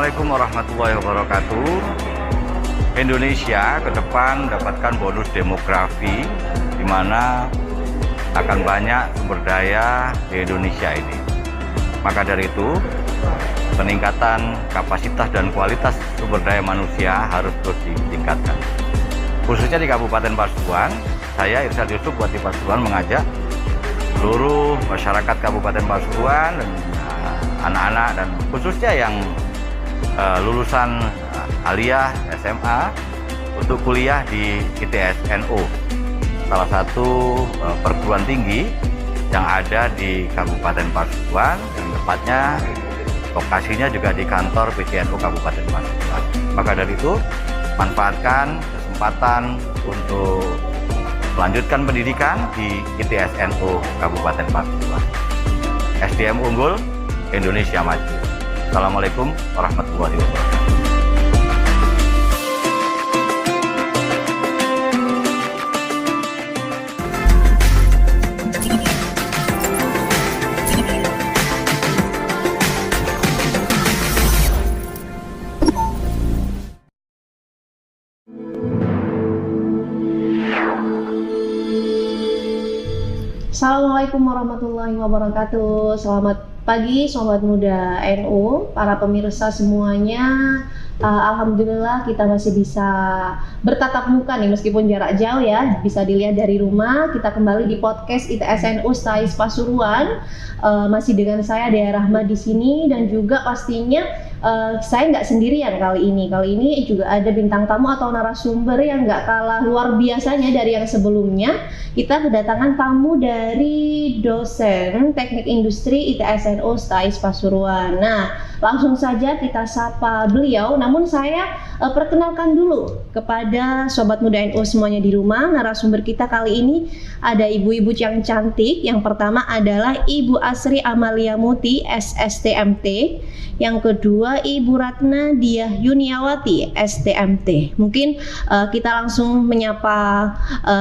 Assalamualaikum warahmatullahi wabarakatuh. Indonesia ke depan mendapatkan bonus demografi, di mana akan banyak sumber daya di Indonesia ini. Maka dari itu, peningkatan kapasitas dan kualitas sumber daya manusia harus terus ditingkatkan. Khususnya di Kabupaten Pasuruan, saya Irsyad Yusuf Bupati Pasuruan mengajak seluruh masyarakat Kabupaten Pasuruan dan anak-anak dan khususnya yang lulusan aliyah SMA untuk kuliah di ITS NU, salah satu perguruan tinggi yang ada di Kabupaten Pasuruan, yang tepatnya lokasinya juga di kantor PCNU Kabupaten Pasuruan. Maka dari itu, manfaatkan kesempatan untuk melanjutkan pendidikan di ITS NU Kabupaten Pasuruan. SDM unggul, Indonesia maju. Assalamualaikum warahmatullahi wabarakatuh. Assalamualaikum warahmatullahi wabarakatuh. Selamat pagi Sobat Muda NU, para pemirsa semuanya. Alhamdulillah kita masih bisa bertatap muka nih meskipun jarak jauh ya, bisa dilihat dari rumah. Kita kembali di podcast ITS NU STAIS Pasuruan. Masih dengan saya Dea Rahma di sini, dan juga pastinya saya nggak sendirian kali ini. Kali ini juga ada bintang tamu atau narasumber yang nggak kalah luar biasanya dari yang sebelumnya. Kita kedatangan tamu dari dosen Teknik Industri ITS NU STAIS Pasuruan. Nah, langsung saja kita sapa beliau. Namun saya perkenalkan dulu kepada Sobat Muda NU semuanya di rumah. Narasumber kita kali ini ada ibu-ibu yang cantik. Yang pertama adalah Ibu Asri Amalia Muti, SSTMT. Yang kedua Ibu Ratna Diah Yuniawati, STMT. Mungkin kita langsung menyapa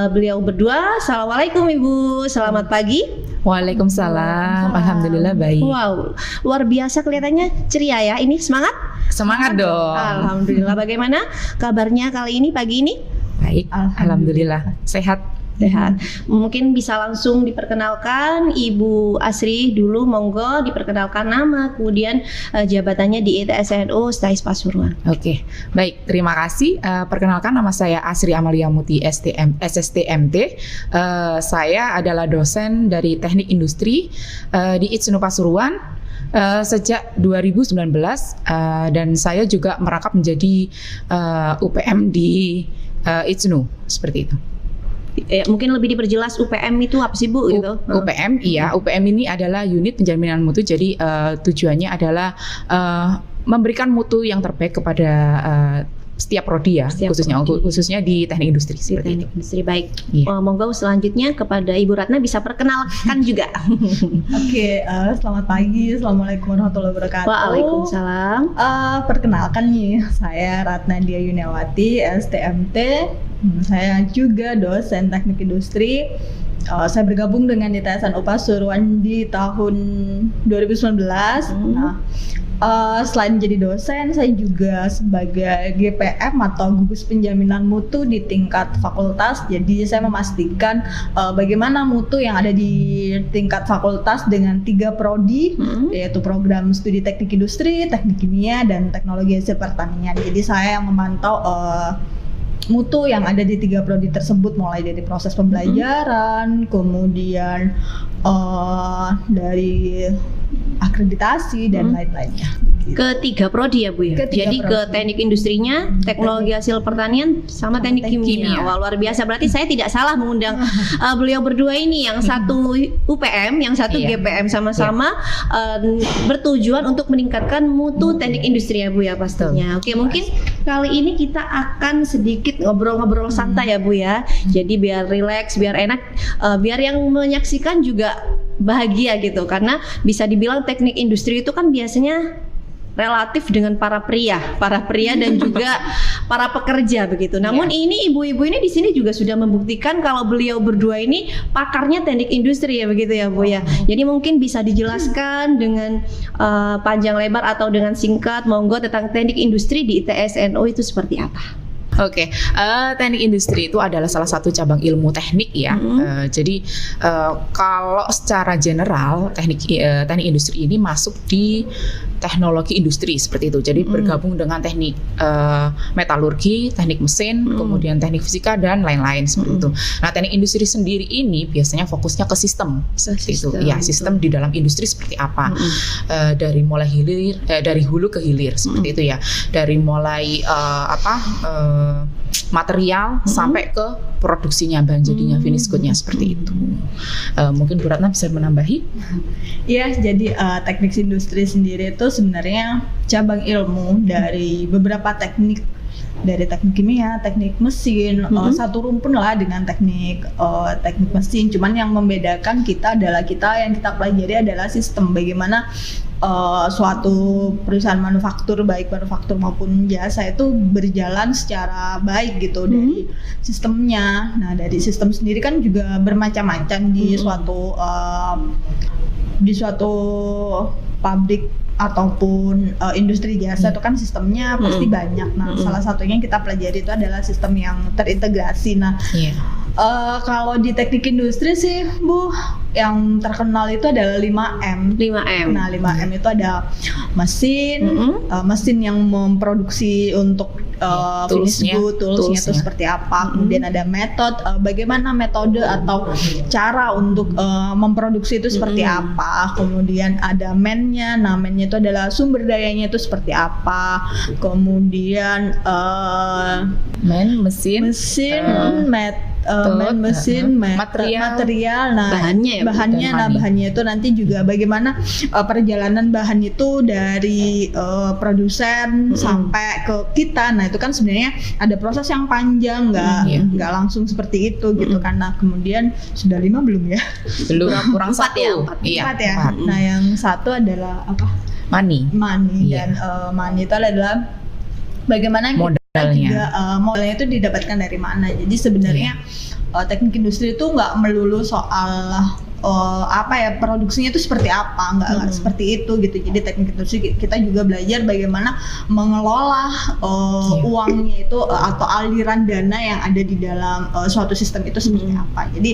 beliau berdua. Assalamualaikum Ibu, selamat pagi. Waalaikumsalam. Alhamdulillah baik. Wow, luar biasa kelihatannya ceria ya. Ini semangat? Semangat dong. Alhamdulillah. Bagaimana kabarnya kali ini, pagi ini? Baik, alhamdulillah. Sehat. Sehat. Mungkin bisa langsung diperkenalkan Ibu Asri dulu, monggo diperkenalkan nama, kemudian jabatannya di ITS NU STAIS Pasuruan. Oke, baik, terima kasih. Perkenalkan, nama saya Asri Amalia Muti, SSTMT. Saya adalah dosen dari Teknik Industri di ITS NU Pasuruan sejak 2019, dan saya juga merangkap menjadi UPM di ITS NU, seperti itu. Mungkin lebih diperjelas UPM itu apa sih Bu? Gitu. UPM, iya, UPM ini adalah unit penjaminan mutu. Jadi tujuannya adalah memberikan mutu yang terbaik kepada setiap prodi ya, khususnya di teknik industri. Teknik industri, baik. Iya. Monggo selanjutnya kepada Ibu Ratna bisa perkenalkan juga. Oke, selamat pagi. Assalamualaikum warahmatullahi wabarakatuh. Waalaikumsalam. Perkenalkan nih, saya Ratna Diah Yuniawati, STMT. Saya juga dosen teknik industri. Saya bergabung dengan ITS NU Pasuruan di tahun 2019. Selain menjadi dosen, saya juga sebagai GPM atau gugus penjaminan mutu di tingkat fakultas. Jadi saya memastikan bagaimana mutu yang ada di tingkat fakultas dengan 3 prodi, yaitu program studi teknik industri, teknik kimia, dan teknologi hasil pertanian. Jadi saya yang memantau mutu yang ada di 3 prodi tersebut, mulai dari proses pembelajaran, kemudian dari akreditasi dan lain-lainnya. Ke-3 prodi ya Bu ya? Jadi prodi. ke teknik industrinya, teknologi hasil pertanian, sama teknik kimia. Wah, luar biasa, berarti saya tidak salah mengundang beliau berdua ini, yang satu UPM, yang satu GPM, sama-sama bertujuan untuk meningkatkan mutu teknik industri ya Bu ya pastinya. Oke, mungkin kali ini kita akan sedikit ngobrol-ngobrol santai ya Bu ya. Jadi biar rileks, biar enak, biar yang menyaksikan juga bahagia gitu, karena bisa dibilang teknik industri itu kan biasanya relatif dengan para pria dan juga para pekerja begitu. Namun ini ibu-ibu ini di sini juga sudah membuktikan kalau beliau berdua ini pakarnya teknik industri ya begitu ya Bu ya. Jadi mungkin bisa dijelaskan dengan panjang lebar atau dengan singkat monggo tentang teknik industri di ITS NU itu seperti apa? Oke, teknik industri itu adalah salah satu cabang ilmu teknik ya. Jadi kalau secara general teknik industri ini masuk di teknologi industri seperti itu. Jadi bergabung dengan teknik metalurgi, teknik mesin, kemudian teknik fisika dan lain-lain seperti itu. Nah, teknik industri sendiri ini biasanya fokusnya ke sistem seperti itu. Ya, sistem di dalam industri seperti apa? Dari mulai hilir, dari hulu ke hilir seperti itu ya. Dari mulai material sampai ke produksinya, bahan jadinya, finish good-nya seperti itu. Mungkin Bu Ratna bisa menambahi? Iya, jadi teknik industri sendiri itu sebenarnya cabang ilmu dari beberapa teknik, dari teknik kimia, teknik mesin, satu rumpun lah dengan teknik mesin. Cuman yang membedakan kita adalah yang kita pelajari adalah sistem, bagaimana suatu perusahaan manufaktur, baik manufaktur maupun jasa itu berjalan secara baik gitu dari sistemnya. Nah, dari sistem sendiri kan juga bermacam-macam di suatu pabrik ataupun industri jasa itu kan sistemnya pasti banyak. Nah, salah satunya yang kita pelajari itu adalah sistem yang terintegrasi. Nah, kalau di teknik industri sih Bu, yang terkenal itu adalah 5M. Nah, 5M itu ada mesin, mesin yang memproduksi untuk toolsnya itu seperti apa. Kemudian ada bagaimana metode atau cara untuk memproduksi itu seperti apa. Kemudian ada man-nya. Nah, man-nya itu adalah sumber dayanya itu seperti apa. Kemudian mesin, material, bahannya itu nanti juga bagaimana perjalanan bahan itu dari produsen sampai ke kita. Nah, itu kan sebenarnya ada proses yang panjang, nggak langsung seperti itu gitu. Karena kemudian sudah 5 belum ya? Belum, kurang 4 ya. 4 ya. Nah, yang satu adalah apa? Money. Dan money itu adalah bagaimana modalnya itu didapatkan dari mana. Jadi sebenarnya teknik industri itu nggak melulu soal produksinya itu seperti apa, nggak seperti itu gitu. Jadi teknik industri kita juga belajar bagaimana mengelola uangnya itu atau aliran dana yang ada di dalam suatu sistem itu seperti apa. Jadi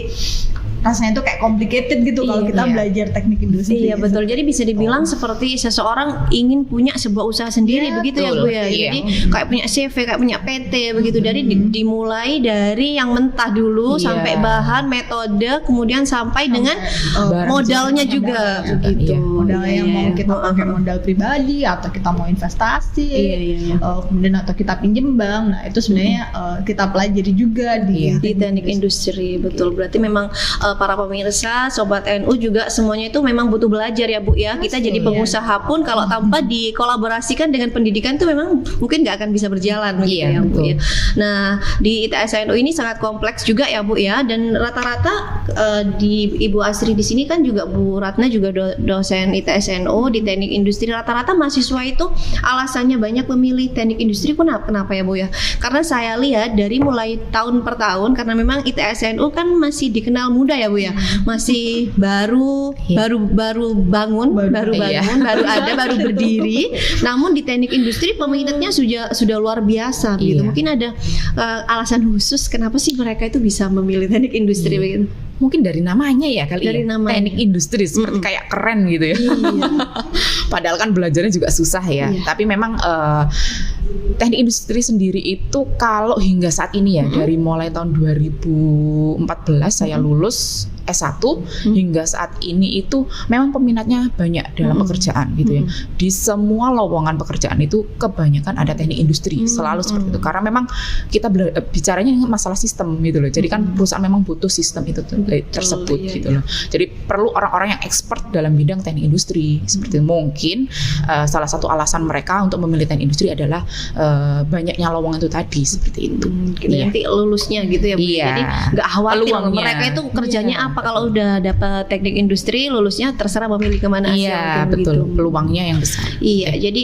rasanya itu kayak complicated gitu kalau kita belajar teknik industri. Iya betul. Jadi bisa dibilang seperti seseorang ingin punya sebuah usaha sendiri begitu ya Bu ya. Jadi kayak punya CV, kayak punya PT begitu. Dari dimulai dari yang mentah dulu sampai bahan, metode, kemudian sampai dengan modalnya juga begitu. Modalnya yang mau kita pakai modal pribadi atau kita mau investasi, kemudian atau kita pinjam bank. Nah, itu sebenarnya kita pelajari juga di teknik industri. Betul. Berarti memang para pemirsa, Sobat NU juga semuanya itu memang butuh belajar ya Bu ya. Kita jadi pengusaha pun kalau tanpa dikolaborasikan dengan pendidikan itu memang mungkin nggak akan bisa berjalan begitu ya Bu ya. Nah, di ITS NU ini sangat kompleks juga ya Bu ya. Dan rata-rata di Ibu Asri di sini kan juga Bu Ratna juga dosen ITS NU di teknik industri. Rata-rata mahasiswa itu alasannya banyak memilih teknik industri. Kenapa ya Bu ya? Karena saya lihat dari mulai tahun per tahun, karena memang ITS NU kan masih dikenal muda ya Bu ya, masih baru bangun, baru ada, baru berdiri. Namun di teknik industri peminatnya sudah luar biasa gitu. Mungkin ada alasan khusus kenapa sih mereka itu bisa memilih teknik industri begitu? Mungkin dari namanya ya kali dari ya. Teknik industri seperti kayak keren gitu ya. Padahal kan belajarnya juga susah ya. Tapi memang teknik industri sendiri itu kalau hingga saat ini ya, dari mulai tahun 2014 saya lulus S1 hingga saat ini itu memang peminatnya banyak dalam pekerjaan gitu ya. Di semua lowongan pekerjaan itu kebanyakan ada teknik industri, selalu seperti itu. Karena memang kita bicaranya masalah sistem gitu loh. Jadi kan perusahaan memang butuh sistem itu tersebut gitu loh. Jadi perlu orang-orang yang expert dalam bidang teknik industri seperti itu. Mungkin salah satu alasan mereka untuk memilih teknik industri adalah banyaknya lowongan itu tadi seperti itu. Nanti lulusnya gitu ya Bu. Jadi nggak khawatir mereka itu kerjanya apa apa kalau udah dapat teknik industri lulusnya terserah memilih kemana aja? Iya, mungkin betul. begitu. Peluangnya yang besar. Iya, jadi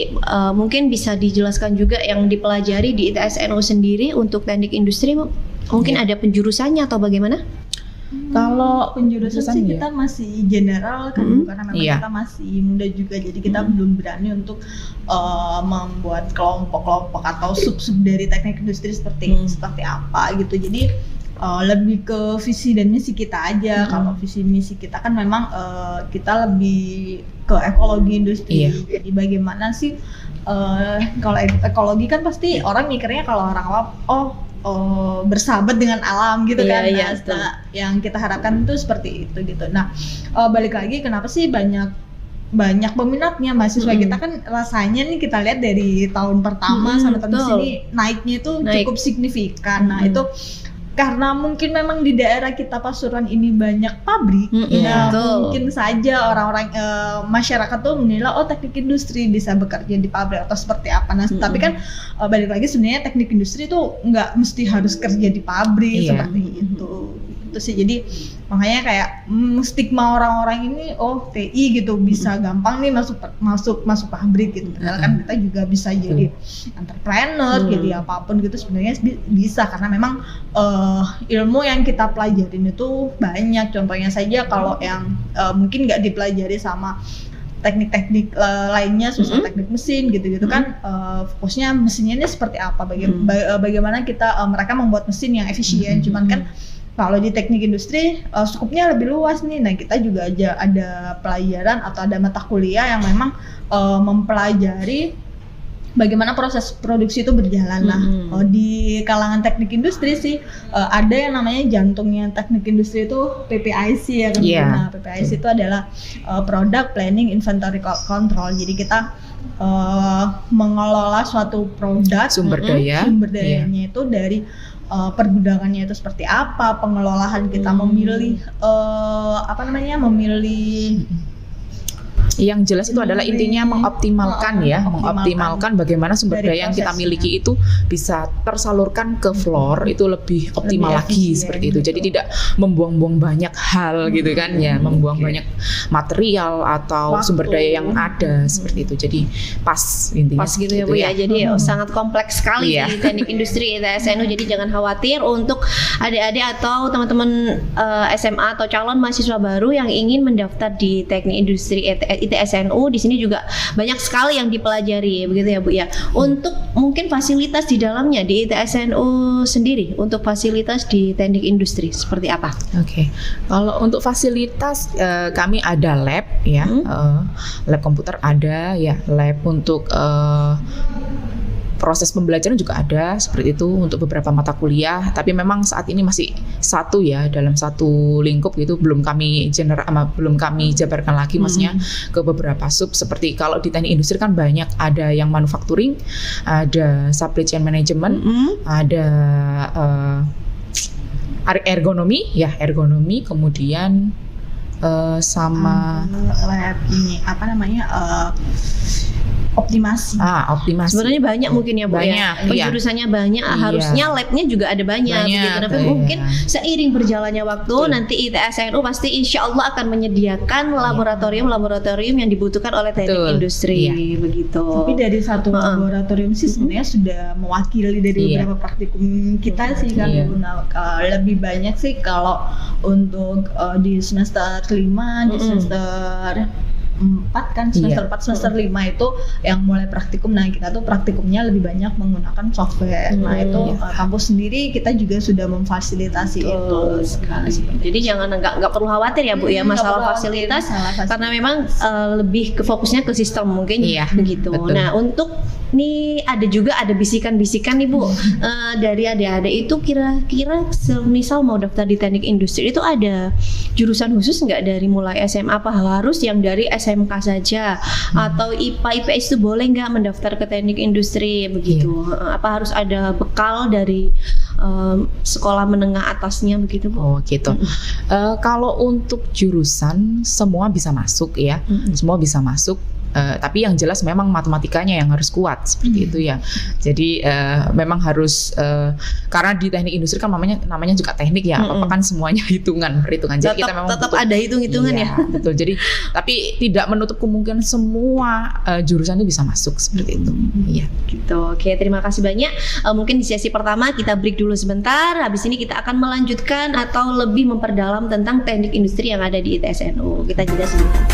mungkin bisa dijelaskan juga yang dipelajari di ITS NU sendiri untuk teknik industri mungkin ada penjurusannya atau bagaimana? Kalau penjurusan sih ya? kita masih general kan, karena memang kita masih muda juga, jadi kita belum berani untuk membuat kelompok-kelompok atau sub-sub dari teknik industri seperti apa gitu. Jadi lebih ke visi dan misi kita aja. Kalau visi misi kita kan memang kita lebih ke ekologi industri. Jadi bagaimana sih kalau ekologi kan pasti orang mikirnya kalau orang awam bersahabat dengan alam gitu kan. Nah, yang kita harapkan itu seperti itu gitu. Nah, balik lagi kenapa sih banyak peminatnya mahasiswa kita kan rasanya nih kita lihat dari tahun pertama sampai tahun sini naiknya itu cukup signifikan. Nah, itu karena mungkin memang di daerah kita Pasuruan ini banyak pabrik, mungkin saja orang-orang masyarakat tuh menilai teknik industri bisa bekerja di pabrik atau seperti apa. Nah, tapi kan balik lagi sebenarnya teknik industri itu nggak mesti harus kerja di pabrik seperti itu sih. Jadi makanya kayak stigma orang-orang ini TI gitu bisa gampang nih masuk pabrik gitu. Padahal kan kita juga bisa jadi entrepreneur, jadi apapun gitu sebenarnya bisa, karena memang ilmu yang kita pelajarin itu banyak. Contohnya saja kalau yang mungkin nggak dipelajari sama teknik-teknik lainnya, misalnya teknik mesin gitu-gitu kan, fokusnya mesinnya ini seperti apa, bagaimana kita mereka membuat mesin yang efisien. Cuman kan kalau di teknik industri skupnya lebih luas nih. Nah, kita juga ada pelajaran atau ada mata kuliah yang memang mempelajari bagaimana proses produksi itu berjalan. Nah, di kalangan teknik industri sih ada yang namanya jantungnya teknik industri itu PPIC ya kan. Nah, PPIC itu adalah Product Planning Inventory Control. Jadi kita mengelola suatu produk, sumber dayanya itu dari pergudangannya itu seperti apa, pengelolaan kita memilih yang jelas itu adalah intinya mengoptimalkan bagaimana sumber daya yang kita miliki itu bisa tersalurkan ke floor itu lebih optimal lagi seperti itu. Jadi tidak membuang-buang banyak hal gitu kan ya, membuang banyak material atau sumber daya yang ada seperti itu. Jadi pas intinya gitu ya Bu ya. Jadi sangat kompleks sekali di teknik industri ITS NU. Jadi jangan khawatir untuk adik-adik atau teman-teman SMA atau calon mahasiswa baru yang ingin mendaftar di teknik industri ITS NU. Di sini juga banyak sekali yang dipelajari begitu ya Bu ya. Untuk mungkin fasilitas di dalamnya di ITS NU sendiri, untuk fasilitas di teknik industri seperti apa? Oke. Kalau untuk fasilitas kami ada lab ya, lab komputer ada ya, lab untuk proses pembelajaran juga ada seperti itu untuk beberapa mata kuliah. Tapi memang saat ini masih satu ya, dalam satu lingkup gitu, belum kami jabarkan lagi maksudnya ke beberapa sub. Seperti kalau di teknik industri kan banyak, ada yang manufacturing, ada supply chain management, ada ergonomi, kemudian sama lab ini optimasi. Sebenarnya banyak mungkin ya Bu ya. Penjurusannya banyak, harusnya labnya juga ada banyak gitu. Tapi mungkin seiring berjalannya waktu nanti ITS NU pasti insya Allah akan menyediakan laboratorium yang dibutuhkan oleh teknik industri begitu. Tapi dari satu laboratorium sih sebenarnya sudah mewakili dari beberapa praktikum kita sih kan. Lebih banyak sih kalau untuk di semester 5, di semester 4 kan, semester 4, semester 5 itu yang mulai praktikum. Nah, kita tuh praktikumnya lebih banyak menggunakan software. Nah, itu kampus sendiri kita juga sudah memfasilitasi itu sekali. Jadi jangan nggak perlu khawatir ya Bu ya masalah fasilitas, karena memang lebih ke fokusnya ke sistem mungkin begitu. Betul. Nah, untuk nih ada bisikan-bisikan nih Bu dari adik-adik itu kira-kira misal mau daftar di teknik industri itu ada jurusan khusus nggak dari mulai SMA, apa harus yang dari SMK saja atau IPA IPS itu boleh nggak mendaftar ke teknik industri begitu? Apa harus ada bekal dari sekolah menengah atasnya begitu Bu? Oh gitu. Kalau untuk jurusan semua bisa masuk ya, semua bisa masuk. Tapi yang jelas memang matematikanya yang harus kuat seperti itu ya. Jadi memang harus karena di teknik industri kan namanya juga teknik ya, apa kan semuanya perhitungan. Jadi kita memang tetap ada hitung-hitungan ya. Betul. Jadi tapi tidak menutup kemungkinan semua jurusan itu bisa masuk seperti itu. Iya. Gitu. Oke, terima kasih banyak. Mungkin di sesi pertama kita break dulu sebentar. Habis ini kita akan melanjutkan atau lebih memperdalam tentang teknik industri yang ada di ITSNU. Kita jeda sebentar.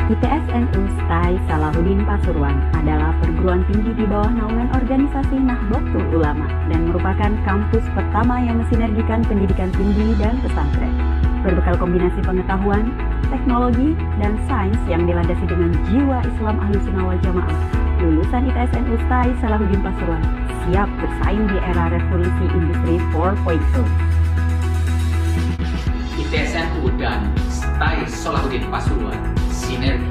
ITSNU STAI Salahuddin Pasuruan adalah perguruan tinggi di bawah naungan organisasi Nahdlatul Ulama dan merupakan kampus pertama yang mensinergikan pendidikan tinggi dan pesantren. Berbekal kombinasi pengetahuan, teknologi, dan sains yang dilandasi dengan jiwa Islam Ahlussunnah wal Jamaah, lulusan ITSNU STAI Salahuddin Pasuruan siap bersaing di era revolusi industri 4.0. ITSNU dan STAI Salahuddin Pasuruan sinergi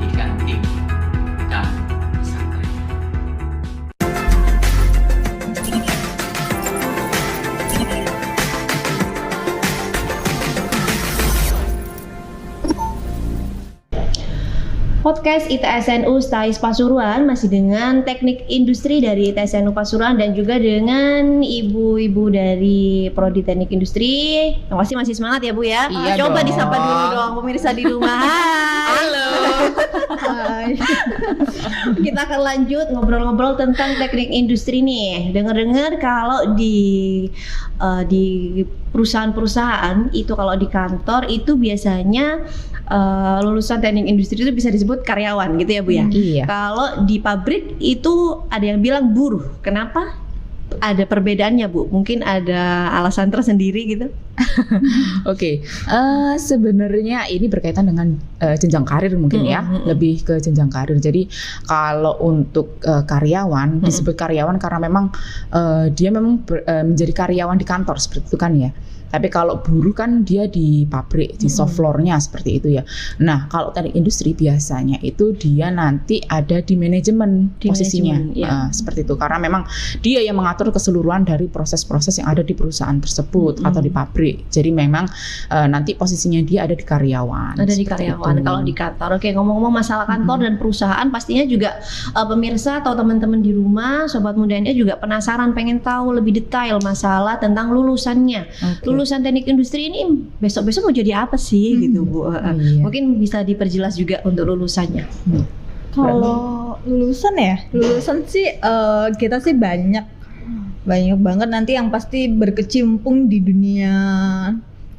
pendidikan tinggi dan pesantren. Podcast ITSNU STAI Pasuruan masih dengan teknik industri dari ITSNU Pasuruan dan juga dengan ibu-ibu dari Prodi Teknik Industri. Masih semangat ya Bu ya? Iya Coba dong. disapa dulu dong pemirsa di rumah. Hai. Halo. Hai. Kita akan lanjut ngobrol-ngobrol tentang teknik industri nih. Dengar-dengar kalau di perusahaan-perusahaan itu, kalau di kantor itu biasanya lulusan teknik industri itu bisa disebut karyawan gitu ya Bu ya. Iya. Kalau di pabrik itu ada yang bilang buruh. Kenapa? Ada perbedaannya Bu? Mungkin ada alasan tersendiri gitu? Oke, sebenarnya ini berkaitan dengan jenjang karir mungkin ya, lebih ke jenjang karir. Jadi kalau untuk karyawan disebut karyawan karena memang dia memang menjadi karyawan di kantor seperti itu kan ya. Tapi kalau buruh kan dia di pabrik, di shop floor-nya seperti itu ya. Nah, kalau teknik industri biasanya itu dia nanti ada di manajemen posisinya. Seperti itu. Karena memang dia yang mengatur keseluruhan dari proses-proses yang ada di perusahaan tersebut atau di pabrik. Jadi memang nanti posisinya dia ada di karyawan. Ada di karyawan. itu. Kalau di kantor. Oke, ngomong-ngomong masalah kantor dan perusahaan, pastinya juga pemirsa atau teman-teman di rumah, sobat mudanya juga penasaran, pengen tahu lebih detail masalah tentang lulusannya. Lulusan teknik industri ini besok-besok mau jadi apa sih gitu Bu? Iya. Mungkin bisa diperjelas juga untuk lulusannya. Kalau lulusan sih kita sih banyak banget nanti yang pasti berkecimpung di dunia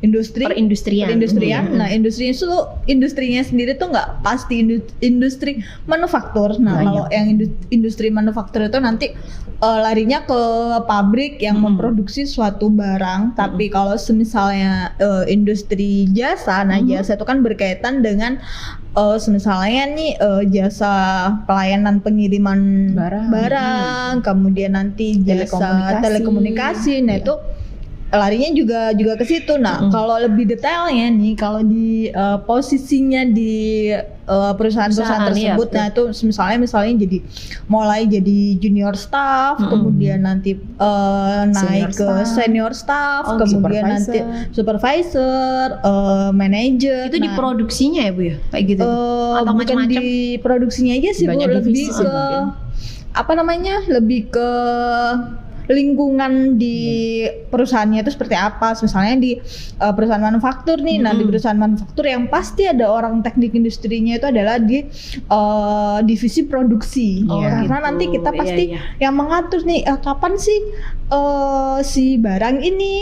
Perindustrian. Nah, industrinya sendiri tuh nggak pasti industri manufaktur. Nah, kalau yang industri manufaktur itu nanti larinya ke pabrik yang memproduksi suatu barang. Tapi kalau misalnya industri jasa, nah jasa itu kan berkaitan dengan misalnya nih jasa pelayanan pengiriman barang, kemudian nanti jasa telekomunikasi. Nah itu larinya juga ke situ. Nah, kalau lebih detailnya nih, kalau di posisinya di perusahaan-perusahaan tersebut, nah itu misalnya mulai jadi junior staff, kemudian nanti naik ke senior staff, kemudian nanti supervisor, manager. Itu di produksinya ya Bu ya, kayak gitu? Atau bukan macam-macam? di produksinya aja sih Bu, lebih ke lebih ke lingkungan di perusahaannya itu seperti apa. Misalnya di perusahaan manufaktur nih, nah di perusahaan manufaktur yang pasti ada orang teknik industrinya itu adalah di divisi produksi. Karena nanti kita pasti yang mengatur nih kapan sih si barang ini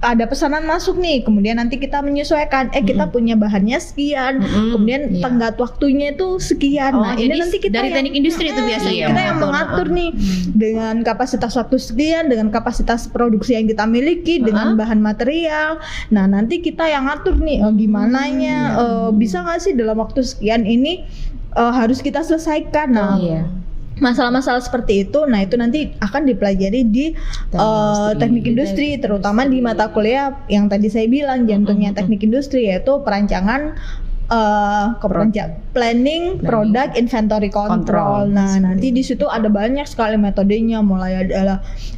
ada pesanan masuk nih, kemudian nanti kita menyesuaikan, kita punya bahannya sekian, kemudian tenggat waktunya itu sekian. Nah ini nanti kita dari teknik industri itu biasanya kita yang mengatur nih dengan kapasitas waktu sekian, dengan kapasitas produksi yang kita miliki, dengan bahan material. Nah nanti kita yang ngatur nih gimananya, bisa nggak sih dalam waktu sekian ini harus kita selesaikan. Nah masalah-masalah seperti itu, nah itu nanti akan dipelajari di teknik industri, terutama di mata kuliah yang tadi saya bilang jantungnya teknik industri, yaitu perancangan, planning, product, inventory control. Nah, nanti di situ ada banyak sekali metodenya, mulai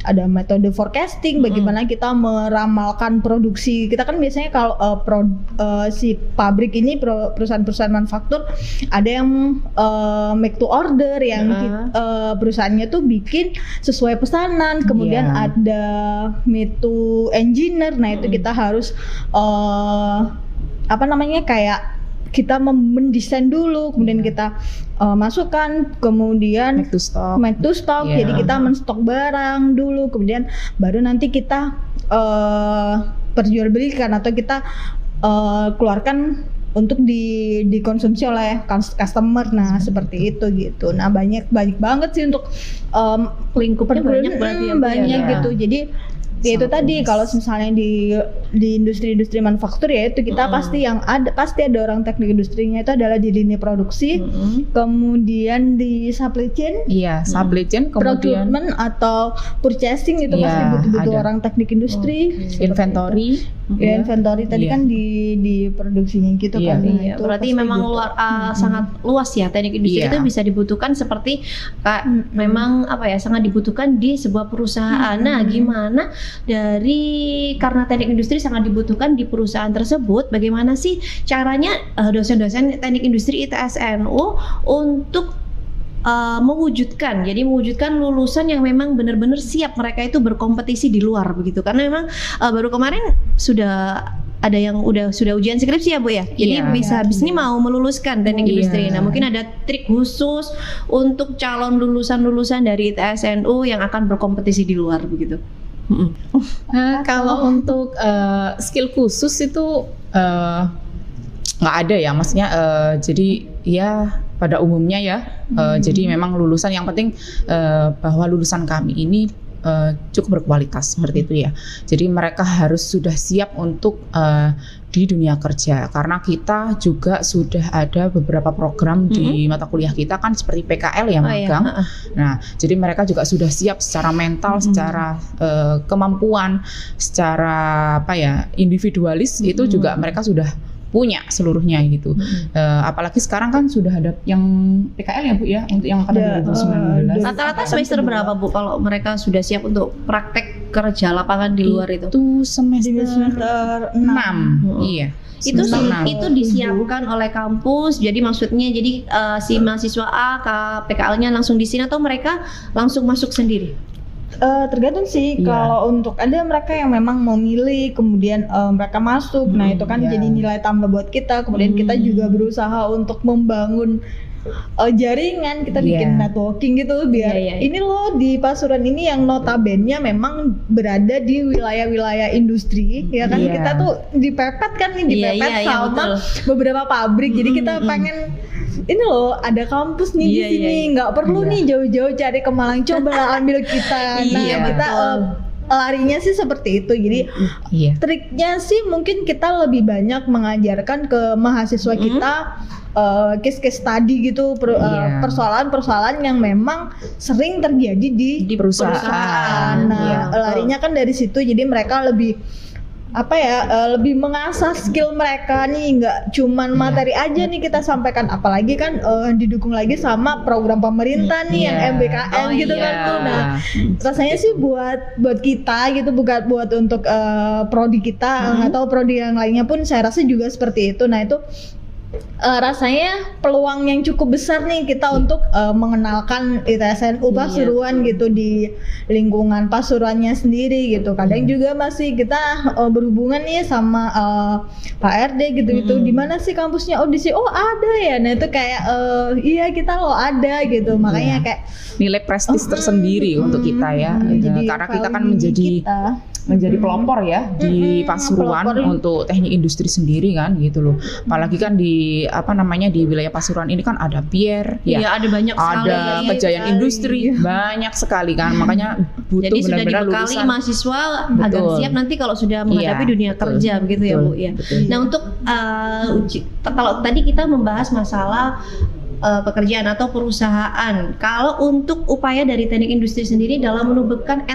ada metode forecasting, bagaimana kita meramalkan produksi. Kita kan biasanya kalau si pabrik ini, perusahaan-perusahaan manufaktur, ada yang make to order, yang perusahaannya tuh bikin sesuai pesanan, kemudian ada made to engineer. Nah, itu kita harus kayak kita mendesain dulu, kemudian kita masukkan, kemudian make to stock. Jadi kita menstok barang dulu, kemudian baru nanti kita perjualbelikan atau kita keluarkan untuk dikonsumsi oleh customer. Nah, seperti itu gitu. Nah, banyak banget sih untuk lingkupnya banyak berarti ya, banyak gitu. Jadi ya itu tadi, kalau misalnya di industri-industri manufaktur, ya itu kita pasti ada orang teknik industrinya itu adalah di lini produksi, kemudian di supply chain, supply chain, kemudian procurement atau purchasing, itu pasti butuh orang teknik industri, inventory, inventory tadi kan di produksinya gitu kan. Nah, itu berarti memang sangat luas ya teknik industri itu bisa dibutuhkan seperti memang sangat dibutuhkan di sebuah perusahaan. Nah, gimana karena teknik industri sangat dibutuhkan di perusahaan tersebut, bagaimana sih caranya dosen-dosen teknik industri ITS-NU untuk mewujudkan lulusan yang memang benar-benar siap mereka itu berkompetisi di luar begitu? Karena memang baru kemarin sudah ada yang sudah ujian skripsi ya Bu ya. Jadi bisa ini mau meluluskan teknik industri. Nah, mungkin ada trik khusus untuk calon lulusan dari ITS-NU yang akan berkompetisi di luar begitu. Kalau untuk skill khusus itu nggak ada ya, maksudnya jadi ya pada umumnya ya, jadi memang lulusan yang penting bahwa lulusan kami ini cukup berkualitas seperti itu ya. Jadi mereka harus sudah siap untuk di dunia kerja, karena kita juga sudah ada beberapa program di mata kuliah kita kan seperti PKL ya, magang. Nah, jadi mereka juga sudah siap secara mental, secara kemampuan, secara individualis itu juga mereka sudah punya seluruhnya gitu. Apalagi sekarang kan sudah ada yang PKL ya Bu ya, untuk yang angkatan 2019. Rata-rata semester berapa Bu kalau mereka sudah siap untuk praktek kerja lapangan di luar itu? Itu semester 6. Iya. Itu disiapkan oleh kampus. Jadi maksudnya si mahasiswa A ke PKL-nya langsung di sini atau mereka langsung masuk sendiri? Tergantung sih. Kalau untuk ada mereka yang memang mau milih kemudian mereka masuk, nah itu kan jadi nilai tambah buat kita. Kemudian kita juga berusaha untuk membangun jaringan, kita bikin networking gitu biar ini loh di Pasuruan ini yang notabene memang berada di wilayah-wilayah industri ya kan. Kita tuh dipepet sama beberapa pabrik. Jadi kita pengen ini loh ada kampus nih di sini, nggak perlu nih jauh-jauh cari ke Malang, coba ambil kita. Nah, kita larinya sih seperti itu. Jadi triknya sih mungkin kita lebih banyak mengajarkan ke mahasiswa kita case study gitu, persoalan-persoalan yang memang sering terjadi di perusahaan. Nah, larinya kan dari situ. Jadi mereka lebih lebih mengasah skill mereka nih, nggak cuman materi aja nih kita sampaikan, apalagi kan didukung lagi sama program pemerintah nih yang MBKM gitu kan tuh. Nah, rasanya sih buat kita gitu, bukan buat untuk prodi kita atau prodi yang lainnya pun saya rasa juga seperti itu. Nah, itu rasanya peluang yang cukup besar nih kita untuk mengenalkan ITS-NU Pasuruan gitu di lingkungan Pasuruannya sendiri gitu. Kadang juga masih kita berhubungan nih sama Pak RD gitu-gitu. Di mana sih kampusnya? Oh, di sini. Oh, ada ya. Nah, itu kayak iya kita loh ada gitu. Makanya kayak nilai prestis tersendiri untuk kita ya. Karena kita kan menjadi pelopor ya di Pasuruan untuk teknik industri sendiri kan gitu loh. Apalagi kan di wilayah Pasuruan ini kan ada Pier ada banyak sekali, ada Kejayaan Industri, banyak sekali kan. Makanya butuh jadi benar-benar sudah dibekali mahasiswa agar siap nanti kalau sudah menghadapi dunia kerja begitu ya Bu ya. Nah, untuk kalau tadi kita membahas masalah pekerjaan atau perusahaan. Kalau untuk upaya dari teknik industri sendiri dalam menumbuhkan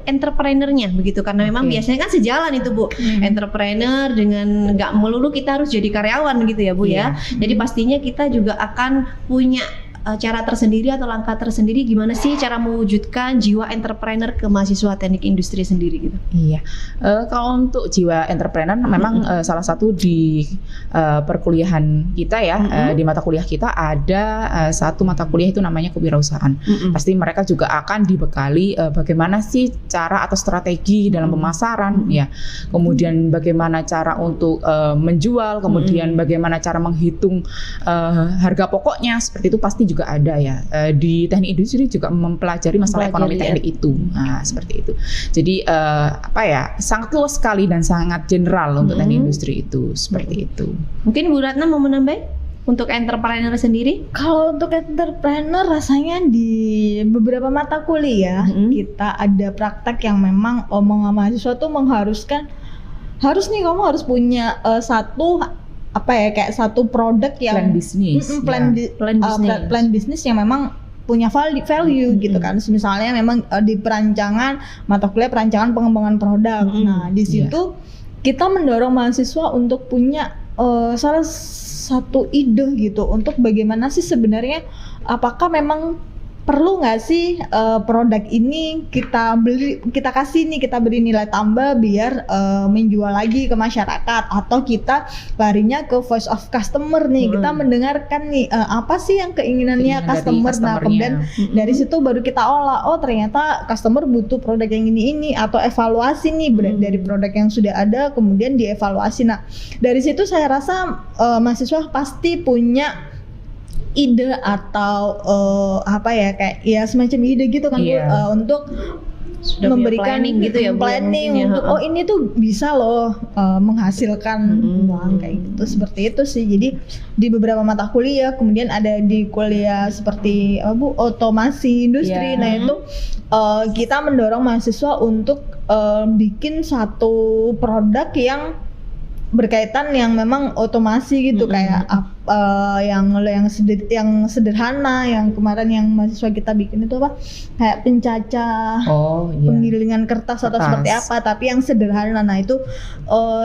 entrepreneurnya begitu, karena memang biasanya kan sejalan itu Bu, entrepreneur dengan nggak melulu kita harus jadi karyawan gitu ya Bu ya. Jadi pastinya kita juga akan punya cara tersendiri atau langkah tersendiri gimana sih cara mewujudkan jiwa entrepreneur ke mahasiswa teknik industri sendiri gitu. Iya, kalau untuk jiwa entrepreneur memang salah satu di perkuliahan kita ya, di mata kuliah kita ada satu mata kuliah itu namanya kewirausahaan. Pasti mereka juga akan dibekali bagaimana sih cara atau strategi dalam pemasaran, ya. Kemudian bagaimana cara untuk menjual, kemudian bagaimana cara menghitung harga pokoknya, seperti itu pasti juga ada ya. Di teknik industri juga mempelajari masalah ekonomi teknik itu. Nah, seperti itu. Jadi sangat luas sekali dan sangat general untuk teknik industri itu, seperti itu. Mungkin Bu Ratna mau menambah untuk entrepreneur sendiri? Kalau untuk entrepreneur rasanya di beberapa mata kuliah kita ada praktek yang memang omongan mahasiswa tuh mengharuskan harus nih kamu harus punya kayak satu produk yang plan bisnis, plan bisnis yang memang punya value gitu kan. Misalnya memang di perancangan mata kuliah perancangan pengembangan produk. Nah di situ kita mendorong mahasiswa untuk punya salah satu ide gitu untuk bagaimana sih sebenarnya apakah memang perlu nggak sih produk ini kita beri nilai tambah biar menjual lagi ke masyarakat, atau kita larinya ke voice of customer nih, kita mendengarkan nih apa sih yang keinginannya customer. Nah kemudian dari situ baru kita olah, oh ternyata customer butuh produk yang ini atau evaluasi nih dari produk yang sudah ada kemudian dievaluasi. Nah dari situ saya rasa mahasiswa pasti punya ide atau kayak semacam ide gitu kan untuk sudah memberikan planning gitu ya, planning untuk ini tuh bisa loh menghasilkan uang kayak gitu, seperti itu sih. Jadi di beberapa mata kuliah, kemudian ada di kuliah seperti otomasi industri. Nah itu kita mendorong mahasiswa untuk bikin satu produk yang berkaitan yang memang otomasi gitu, kayak yang sederhana. Yang kemarin yang mahasiswa kita bikin itu kayak pencacah penggilingan kertas atau seperti apa, tapi yang sederhana. Nah itu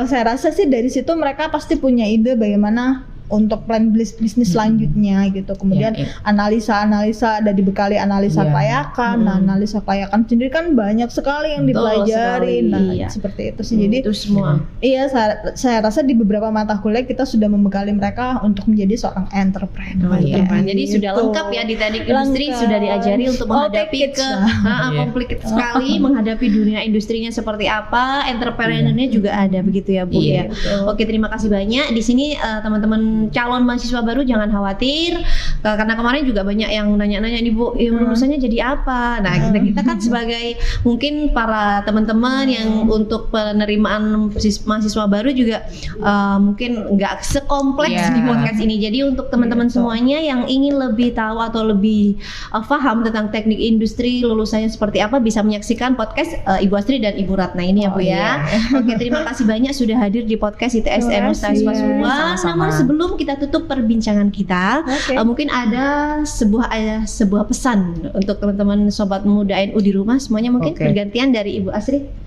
saya rasa sih dari situ mereka pasti punya ide bagaimana untuk plan bisnis selanjutnya gitu. Kemudian analisa ada dibekali analisa kelayakan. Nah analisa kelayakan sendiri kan banyak sekali yang dipelajari. Seperti itu sih. Jadi itu semua. Iya, saya rasa di beberapa mata kuliah kita sudah membekali mereka untuk menjadi seorang entrepreneur. Jadi sudah lengkap ya di teknik industri, sudah diajari untuk menghadapi komplikat sekali menghadapi dunia industrinya seperti apa, entrepreneurnya juga ada begitu ya Bu ya. Oke, terima kasih banyak. Di sini teman-teman calon mahasiswa baru jangan khawatir, karena kemarin juga banyak yang nanya-nanya nih Bu, lulusannya jadi apa? Nah kita kan sebagai mungkin para teman-teman yang untuk penerimaan mahasiswa baru juga mungkin nggak sekompleks di podcast ini. Jadi untuk teman-teman semuanya yang ingin lebih tahu atau lebih paham tentang teknik industri, lulusannya seperti apa, bisa menyaksikan podcast Ibu Astri dan Ibu Ratna ini ya Bu ya. Oke, terima kasih banyak sudah hadir di podcast ITSM Ustaz Pasuruan. Namun sebelum kita tutup perbincangan kita, mungkin ada sebuah pesan untuk teman-teman sobat muda NU di rumah semuanya, mungkin bergantian dari Ibu Asri.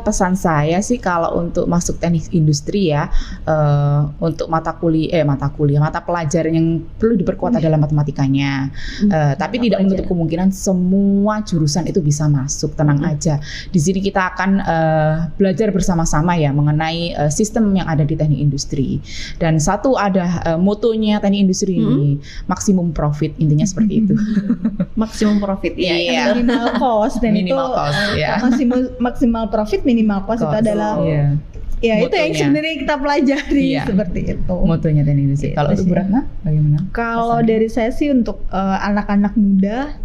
Pesan saya sih kalau untuk masuk teknik industri ya, untuk mata pelajaran yang perlu diperkuat adalah matematikanya. Tapi tidak menutup kemungkinan semua jurusan itu bisa masuk, tenang aja. Di sini kita akan belajar bersama-sama ya mengenai sistem yang ada di teknik industri. Dan satu ada motonya teknik industri ini, maksimum profit, intinya seperti itu. Maksimum profit ya. Minimal cost, dan minimal cost. Maksimal profit, minimal cost itu adalah itu yang sebenarnya kita pelajari seperti itu. Motonya teknik industri. Kalau Bu Ratna bagaimana? Kalau dari saya sih untuk anak-anak muda,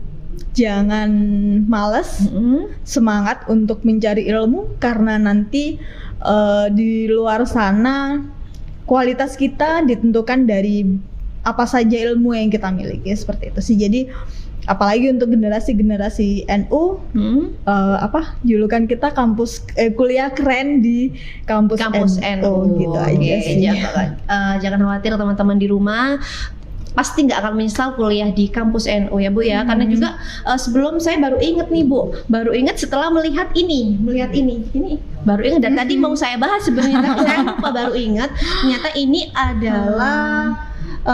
jangan malas, semangat untuk mencari ilmu, karena nanti di luar sana kualitas kita ditentukan dari apa saja ilmu yang kita miliki, seperti itu sih. Jadi apalagi untuk generasi NU, julukan kita kuliah keren di kampus NU gitu aja sih. Jangan khawatir teman-teman di rumah, pasti nggak akan menyesal kuliah di kampus NU ya Bu ya. Karena juga sebelum saya baru inget nih Bu, setelah melihat ini baru ingat, dan tadi mau saya bahas sebenarnya tapi saya lupa, baru ingat ternyata ini adalah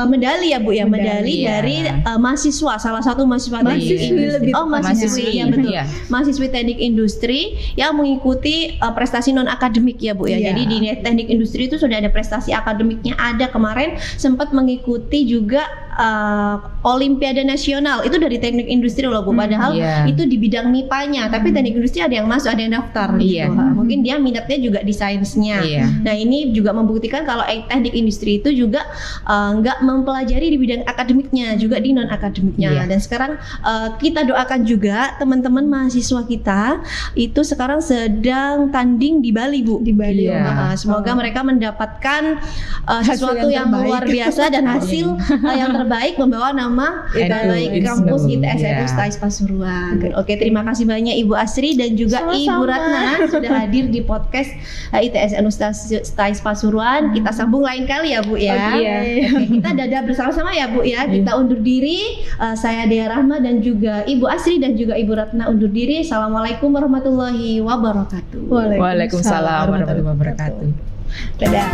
medali ya Bu ya, medali dari mahasiswa, salah satu mahasiswa mahasiswi ya betul, mahasiswi teknik industri yang mengikuti prestasi non akademik ya Bu ya. Jadi di teknik industri itu sudah ada prestasi akademiknya, ada kemarin sempat mengikuti juga Olimpiade Nasional itu dari teknik industri loh Bu, padahal itu di bidang MIPA-nya, tapi teknik industri ada yang masuk, ada yang daftar gitu. Mungkin dia minatnya juga di sainsnya. Nah ini juga membuktikan kalau teknik industri itu juga nggak mempelajari di bidang akademiknya, juga di non akademiknya. Dan sekarang kita doakan juga teman-teman mahasiswa kita itu sekarang sedang tanding di Bali Bu, di Bali. Semoga mereka mendapatkan sesuatu yang luar biasa dan hasil yang terbaik, membawa nama baik kampus ITSN Ustais Pasuruan. Oke, terima kasih banyak Ibu Asri dan juga Ibu Ratna sudah hadir di podcast ITSN Ustais Pasuruan. Kita sambung lain kali ya Bu ya. Oke, kita dadah bersama-sama ya Bu ya. Kita undur diri. Saya Dea Rahma dan juga Ibu Asri dan juga Ibu Ratna undur diri. Assalamualaikum warahmatullahi wabarakatuh. Waalaikumsalam warahmatullahi wabarakatuh. Dadah.